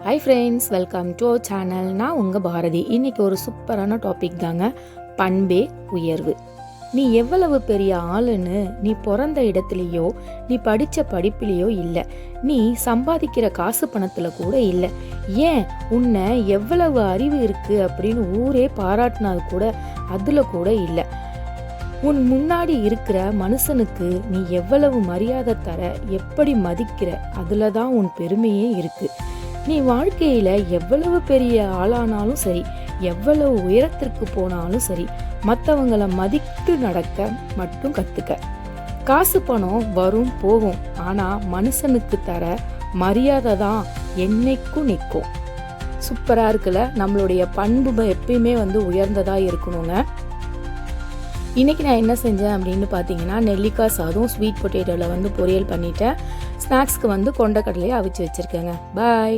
Hi friends, welcome to our channel. நான் உங்கள் பாரதி. இன்றைக்கி ஒரு சூப்பரான டாபிக் தாங்க, பண்பே உயர்வு. நீ எவ்வளவு பெரிய ஆளுன்னு நீ பிறந்த இடத்துலையோ நீ படித்த படிப்பிலையோ இல்லை, நீ சம்பாதிக்கிற காசு பணத்தில் கூட இல்லை, ஏன் உன்னை எவ்வளவு அறிவு இருக்குது அப்படின்னு ஊரே பாராட்டினது கூட அதில் கூட இல்லை. உன் முன்னாடி இருக்கிற மனுஷனுக்கு நீ எவ்வளவு மரியாதை தர, எப்படி மதிக்கிற, அதில் தான் உன் பெருமையே இருக்குது. நீ வாழ்க்கையில் எவ்வளவு பெரிய ஆளானாலும் சரி, எவ்வளவு உயரத்திற்கு போனாலும் சரி, மற்றவங்களை மதித்து நடக்க மட்டும் கற்றுக்க. காசு பணம் வரும் போகும், ஆனால் மனுஷனுக்கு தர மரியாதை தான் என்னைக்கும் நிற்கும். சூப்பராக இருக்குல்ல? நம்மளுடைய பண்பு எப்பயுமே உயர்ந்ததாக இருக்கணுங்க. இன்றைக்கி நான் என்ன செஞ்சேன் அப்படின்னு பார்த்தீங்கன்னா, நெல்லிக்காய் சாதம் ஸ்வீட் பொட்டேட்டோவில் பொரியல் பண்ணிட்டேன். ஸ்நாக்ஸ்க்கு கொண்டக்கடலையை அவிச்சு வச்சுருக்கேங்க. பாய்.